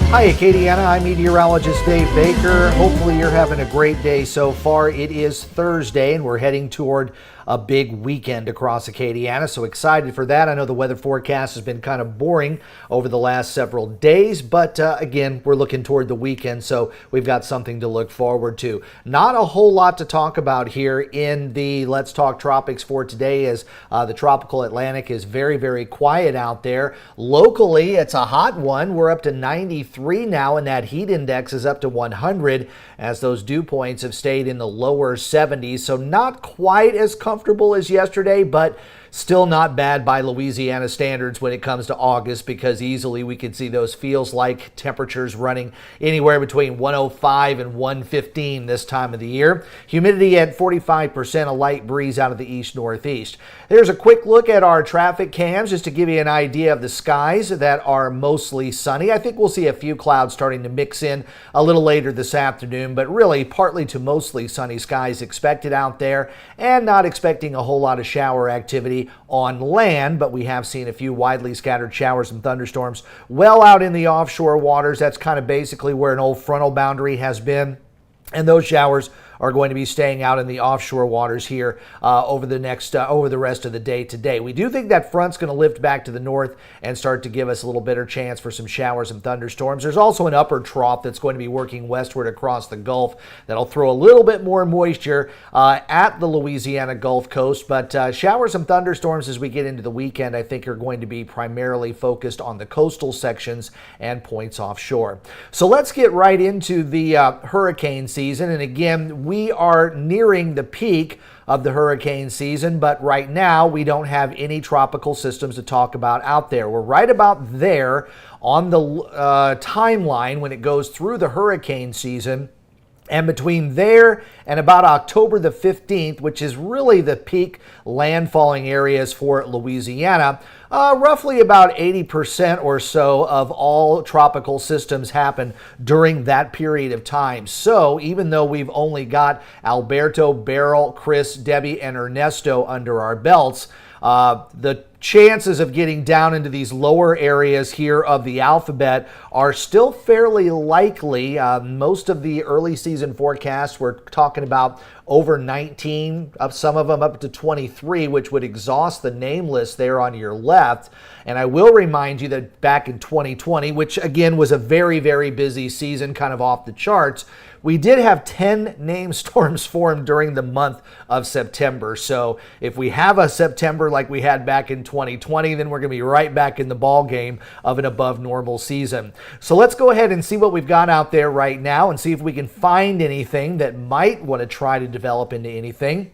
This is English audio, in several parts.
Hi, Acadiana. I'm Meteorologist Dave Baker. Hopefully you're having a great day so far. It is Thursday and we're heading toward a big weekend across Acadiana, so excited for that. I know the weather forecast has been kind of boring over the last several days, but again, we're looking toward the weekend, so we've got something to look forward to. Not a whole lot to talk about here in the Let's Talk Tropics for today, as the tropical Atlantic is very, very quiet out there. Locally, it's a hot one. We're up to 93 now, and that heat index is up to 100 as those dew points have stayed in the lower 70s, so not quite as comfortable as yesterday, but still not bad by Louisiana standards when it comes to August, because easily we could see those feels like temperatures running anywhere between 105 and 115 this time of the year. Humidity at 45%, a light breeze out of the east-northeast. There's a quick look at our traffic cams just to give you an idea of the skies that are mostly sunny. I think we'll see a few clouds starting to mix in a little later this afternoon, but really partly to mostly sunny skies expected out there, and not expecting a whole lot of shower activity on land, but we have seen a few widely scattered showers and thunderstorms well out in the offshore waters. That's kind of basically where an old frontal boundary has been, and those showers are going to be staying out in the offshore waters here over the rest of the day today. We do think that front's going to lift back to the north and start to give us a little better chance for some showers and thunderstorms. There's also an upper trough that's going to be working westward across the Gulf that'll throw a little bit more moisture at the Louisiana Gulf Coast, but showers and thunderstorms as we get into the weekend I think are going to be primarily focused on the coastal sections and points offshore. So let's get right into the hurricane season, and again, we are nearing the peak of the hurricane season, but right now we don't have any tropical systems to talk about out there. We're right about there on the timeline when it goes through the hurricane season. And between there and about October the 15th, which is really the peak landfalling areas for Louisiana, roughly about 80% or so of all tropical systems happen during that period of time. So even though we've only got Alberto, Beryl, Chris, Debbie, and Ernesto under our belts, the chances of getting down into these lower areas here of the alphabet are still fairly likely. Most of the early season forecasts were talking about over 19, some of them up to 23, which would exhaust the name list there on your left. And I will remind you that back in 2020, which again was a very, very busy season, kind of off the charts, we did have 10 named storms formed during the month of September. So if we have a September like we had back in 2020, then we're going to be right back in the ball game of an above normal season. So let's go ahead and see what we've got out there right now and see if we can find anything that might want to try to develop into anything.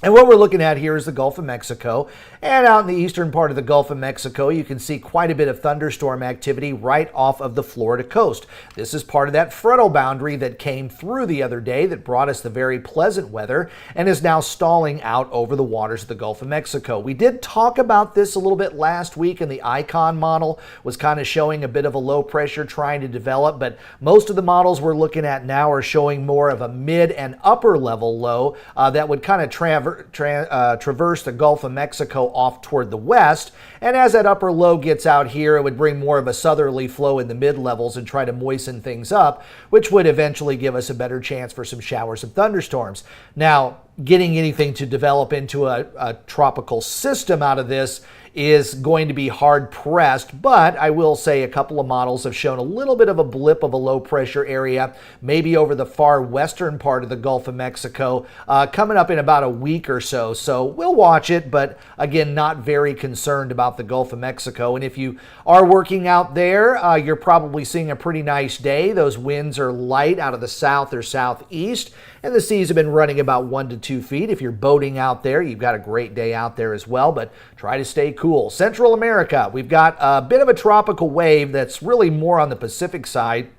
And what we're looking at here is the Gulf of Mexico. And out in the eastern part of the Gulf of Mexico, you can see quite a bit of thunderstorm activity right off of the Florida coast. This is part of that frontal boundary that came through the other day that brought us the very pleasant weather and is now stalling out over the waters of the Gulf of Mexico. We did talk about this a little bit last week, and the icon model was kind of showing a bit of a low pressure trying to develop, but most of the models we're looking at now are showing more of a mid and upper level low that would kind of traverse the Gulf of Mexico off toward the west, and as that upper low gets out here, it would bring more of a southerly flow in the mid-levels and try to moisten things up, which would eventually give us a better chance for some showers and thunderstorms. Now, getting anything to develop into a tropical system out of this is going to be hard pressed, but I will say a couple of models have shown a little bit of a blip of a low pressure area, maybe over the far western part of the Gulf of Mexico, coming up in about a week or so. So we'll watch it, but again, not very concerned about the Gulf of Mexico. And if you are working out there, you're probably seeing a pretty nice day. Those winds are light out of the south or southeast, and the seas have been running about 1 to 2 feet. If you're boating out there, you've got a great day out there as well, but try to stay cool. Central America, we've got a bit of a tropical wave that's really more on the Pacific side.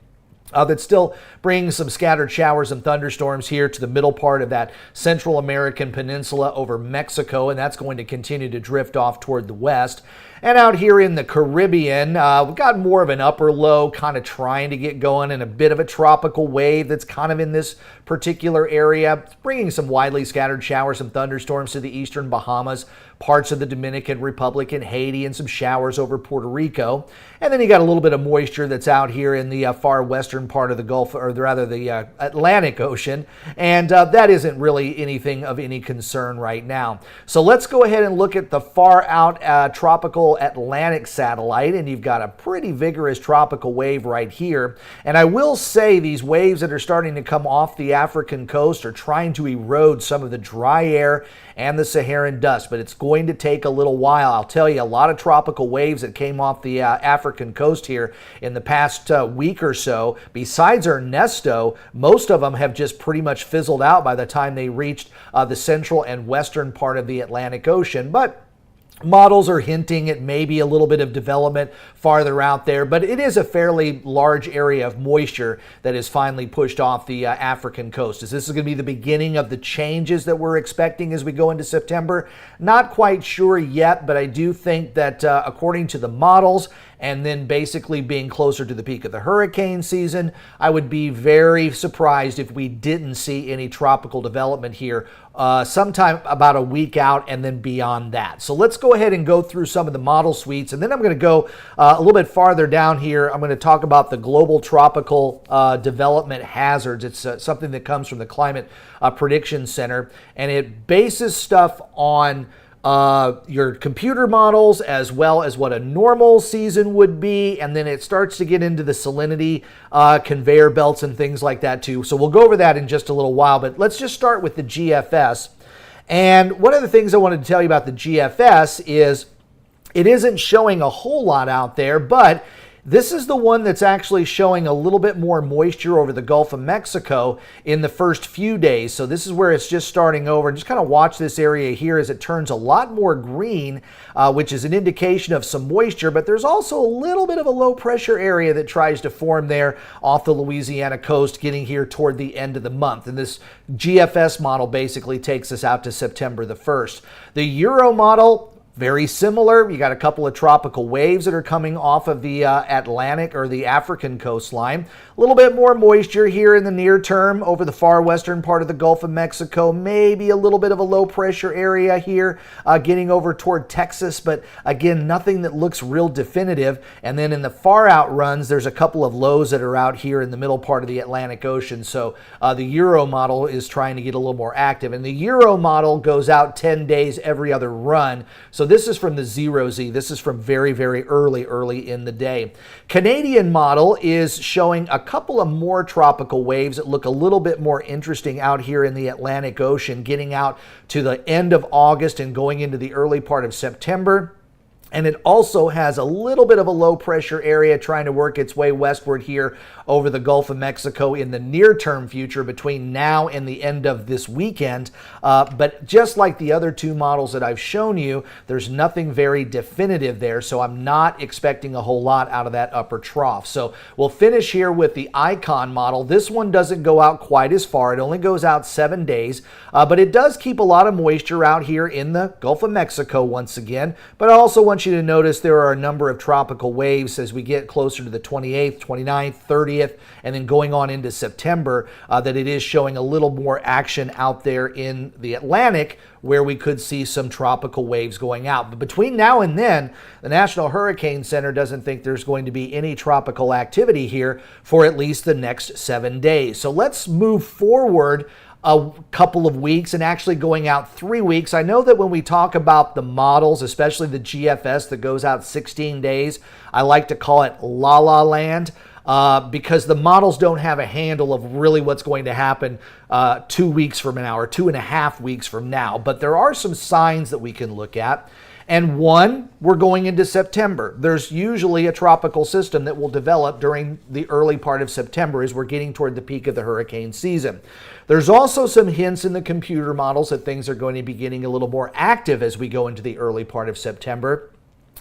That's still bringing some scattered showers and thunderstorms here to the middle part of that Central American peninsula over Mexico, and that's going to continue to drift off toward the west. And out here in the Caribbean, we've got more of an upper low kind of trying to get going, and a bit of a tropical wave that's kind of in this particular area. It's bringing some widely scattered showers and thunderstorms to the eastern Bahamas, parts of the Dominican Republic and Haiti, and some showers over Puerto Rico. And then you got a little bit of moisture that's out here in the far western part of the Gulf, or rather the Atlantic Ocean. And that isn't really anything of any concern right now. So let's go ahead and look at the far out tropical Atlantic satellite, and you've got a pretty vigorous tropical wave right here. And I will say these waves that are starting to come off the African coast are trying to erode some of the dry air and the Saharan dust, but it's going to take a little while. I'll tell you, a lot of tropical waves that came off the African coast here in the past week or so, besides Ernesto, most of them have just pretty much fizzled out by the time they reached the central and western part of the Atlantic Ocean. But models are hinting at maybe a little bit of development farther out there, but it is a fairly large area of moisture that is finally pushed off the African coast. Is this going to be the beginning of the changes that we're expecting as we go into September? Not quite sure yet, but I do think that according to the models, and then basically being closer to the peak of the hurricane season, I would be very surprised if we didn't see any tropical development here sometime about a week out and then beyond that. So let's go ahead and go through some of the model suites, and then I'm going to go a little bit farther down here. I'm going to talk about the global tropical development hazards. It's something that comes from the Climate Prediction Center, and it bases stuff on your computer models as well as what a normal season would be, and then it starts to get into the salinity conveyor belts and things like that too. So we'll go over that in just a little while, but let's just start with the GFS. And one of the things I wanted to tell you about the GFS is it isn't showing a whole lot out there, but this is the one that's actually showing a little bit more moisture over the Gulf of Mexico in the first few days. So this is where it's just starting over. And just kind of watch this area here as it turns a lot more green, which is an indication of some moisture. But there's also a little bit of a low pressure area that tries to form there off the Louisiana coast, getting here toward the end of the month. And this GFS model basically takes us out to September the 1st. The Euro model, very similar. You got a couple of tropical waves that are coming off of the Atlantic or the African coastline. A little bit more moisture here in the near term over the far western part of the Gulf of Mexico. Maybe a little bit of a low pressure area here getting over toward Texas, but again, nothing that looks real definitive. And then in the far out runs, there's a couple of lows that are out here in the middle part of the Atlantic Ocean. So the Euro model is trying to get a little more active. And the Euro model goes out 10 days every other run. So this is from the 0Z. This is from very, very early in the day. Canadian model is showing a couple of more tropical waves that look a little bit more interesting out here in the Atlantic Ocean, getting out to the end of August and going into the early part of September. And it also has a little bit of a low pressure area trying to work its way westward here over the Gulf of Mexico in the near term future between now and the end of this weekend. But just like the other two models that I've shown you, there's nothing very definitive there. So I'm not expecting a whole lot out of that upper trough. So we'll finish here with the Icon model. This one doesn't go out quite as far. It only goes out 7 days, but it does keep a lot of moisture out here in the Gulf of Mexico once again. But I also want you to notice there are a number of tropical waves as we get closer to the 28th, 29th, 30th, and then going on into September, that it is showing a little more action out there in the Atlantic where we could see some tropical waves going out. But between now and then, the National Hurricane Center doesn't think there's going to be any tropical activity here for at least the next 7 days. So let's move forward a couple of weeks and actually going out 3 weeks. I know that when we talk about the models, especially the GFS that goes out 16 days, I like to call it La La Land because the models don't have a handle of really what's going to happen 2 weeks from now or 2.5 weeks from now. But there are some signs that we can look at. And one, we're going into September. There's usually a tropical system that will develop during the early part of September as we're getting toward the peak of the hurricane season. There's also some hints in the computer models that things are going to be getting a little more active as we go into the early part of September.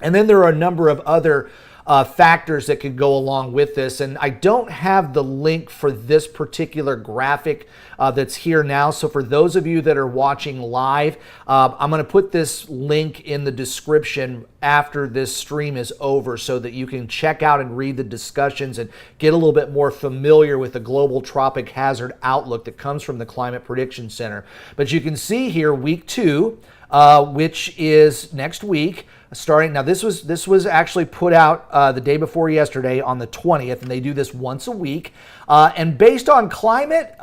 And then there are a number of other factors that could go along with this. And I don't have the link for this particular graphic that's here now. So for those of you that are watching live, I'm going to put this link in the description after this stream is over so that you can check out and read the discussions and get a little bit more familiar with the global tropic hazard outlook that comes from the Climate Prediction Center. But you can see here week 2, which is next week. Starting now, this was actually put out the day before yesterday on the 20th, and they do this once a week. And based on climate,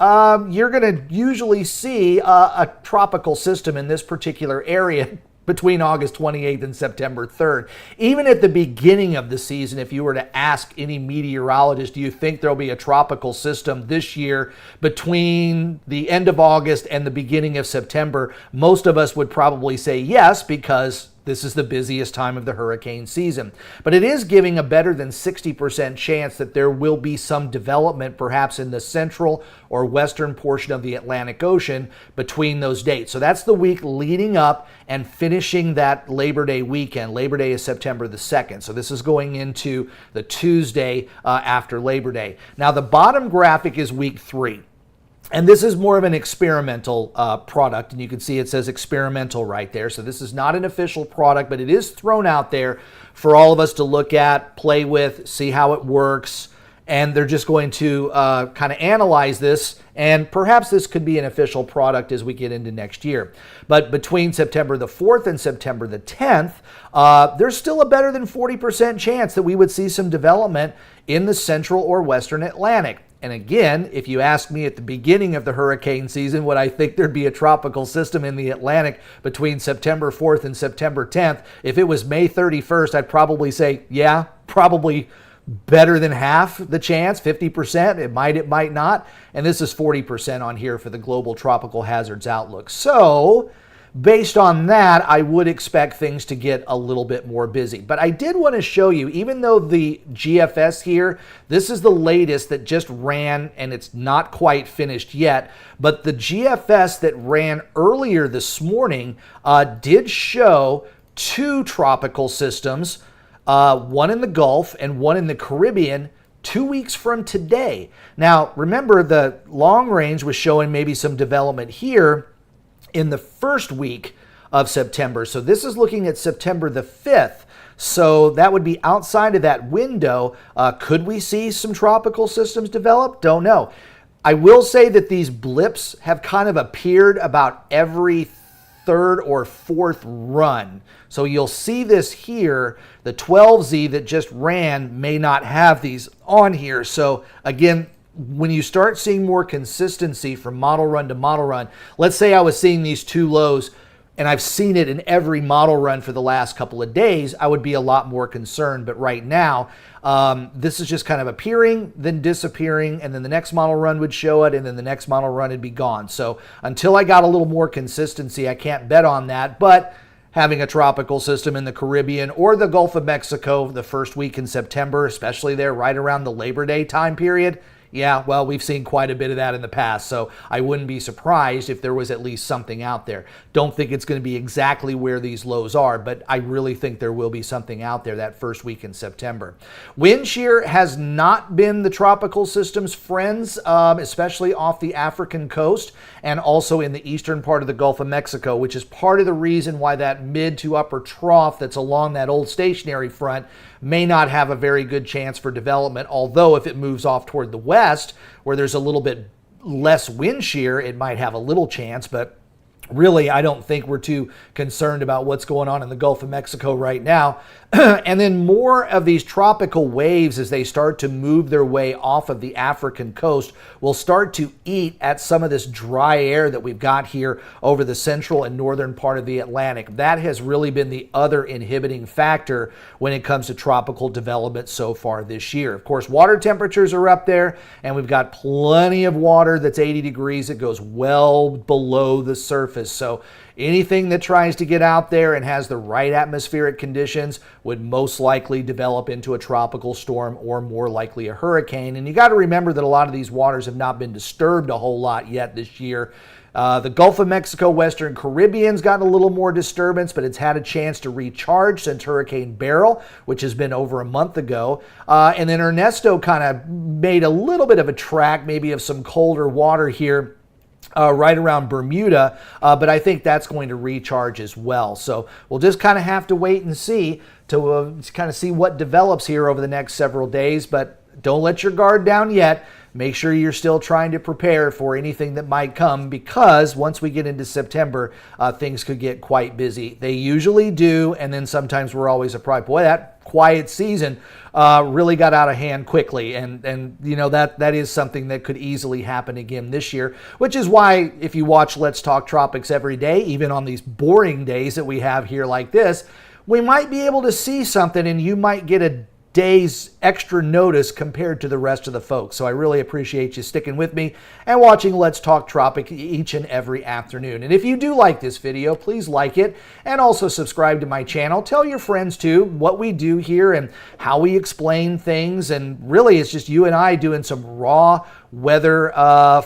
you're going to usually see a tropical system in this particular area between August 28th and September 3rd. Even at the beginning of the season, if you were to ask any meteorologist, do you think there'll be a tropical system this year between the end of August and the beginning of September? Most of us would probably say yes, because this is the busiest time of the hurricane season. But it is giving a better than 60% chance that there will be some development perhaps in the central or western portion of the Atlantic Ocean between those dates. So that's the week leading up and finishing that Labor Day weekend. Labor Day is September the 2nd. So this is going into the Tuesday after Labor Day. Now the bottom graphic is week 3. And this is more of an experimental product, and you can see it says experimental right there. So this is not an official product, but it is thrown out there for all of us to look at, play with, see how it works, and they're just going to kind of analyze this, and perhaps this could be an official product as we get into next year. But between September the 4th and September the 10th, there's still a better than 40% chance that we would see some development in the central or western Atlantic. And again, if you asked me at the beginning of the hurricane season, would I think there'd be a tropical system in the Atlantic between September 4th and September 10th? If it was May 31st, I'd probably say, yeah, probably better than half the chance, 50%. It might not. And this is 40% on here for the Global Tropical Hazards Outlook. So based on that, I would expect things to get a little bit more busy. But I did want to show you, even though the GFS here, this is the latest that just ran and it's not quite finished yet, but the GFS that ran earlier this morning did show 2 tropical systems, one in the Gulf and one in the Caribbean, 2 weeks from today. Now, remember, the long range was showing maybe some development here in the first week of September. So this is looking at September the 5th. So that would be outside of that window. Could we see some tropical systems develop? Don't know. I will say that these blips have kind of appeared about every 3rd or 4th run. So you'll see this here. The 12Z that just ran may not have these on here. So again, when you start seeing more consistency from model run to model run, let's say I was seeing these 2 lows and I've seen it in every model run for the last couple of days, I would be a lot more concerned. But right now, this is just kind of appearing, then disappearing, and then the next model run would show it, and then the next model run would be gone. So until I got a little more consistency, I can't bet on that. But having a tropical system in the Caribbean or the Gulf of Mexico the first week in September, especially there right around the Labor Day time period, yeah, well, we've seen quite a bit of that in the past, so I wouldn't be surprised if there was at least something out there. Don't think it's going to be exactly where these lows are, but I really think there will be something out there that first week in September. Wind shear has not been the tropical system's friends, especially off the African coast and also in the eastern part of the Gulf of Mexico, which is part of the reason why that mid to upper trough that's along that old stationary front may not have a very good chance for development, although if it moves off toward the west, where there's a little bit less wind shear, it might have a little chance, but really, I don't think we're too concerned about what's going on in the Gulf of Mexico right now. And then more of these tropical waves, as they start to move their way off of the African coast, will start to eat at some of this dry air that we've got here over the central and northern part of the Atlantic. That has really been the other inhibiting factor when it comes to tropical development so far this year. Of course, water temperatures are up there, and we've got plenty of water that's 80 degrees. It goes well below the surface surface. So anything that tries to get out there and has the right atmospheric conditions would most likely develop into a tropical storm or more likely a hurricane. And you got to remember that a lot of these waters have not been disturbed a whole lot yet this year. The Gulf of Mexico, Western Caribbean's gotten a little more disturbance, but it's had a chance to recharge since Hurricane Beryl, which has been over a month ago. And then Ernesto kind of made a little bit of a track, maybe of some colder water here right around Bermuda, but I think that's going to recharge as well. So we'll just kind of have to wait and see to kind of see what develops here over the next several days, but don't let your guard down yet. Make sure you're still trying to prepare for anything that might come, because once we get into September, things could get quite busy. They usually do, and then sometimes we're always surprised. Boy, that quiet season really got out of hand quickly, and you know that is something that could easily happen again this year, which is why if you watch Let's Talk Tropics every day, even on these boring days that we have here like this, we might be able to see something, and you might get a day's extra notice compared to the rest of the folks. So I really appreciate you sticking with me and watching Let's Talk Tropic each and every afternoon. And if you do like this video, please like it and also subscribe to my channel. Tell your friends too what we do here and how we explain things. And really it's just you and I doing some raw weather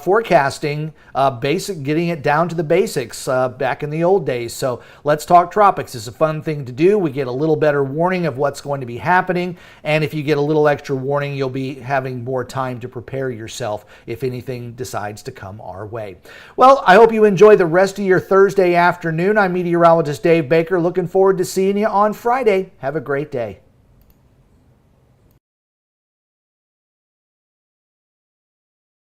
forecasting, getting it down to the basics back in the old days. So Let's Talk Tropics is a fun thing to do. We get a little better warning of what's going to be happening, and if you get a little extra warning, you'll be having more time to prepare yourself if anything decides to come our way. Well, I hope you enjoy the rest of your Thursday afternoon. I'm meteorologist Dave Baker, looking forward to seeing you on Friday. Have a great day.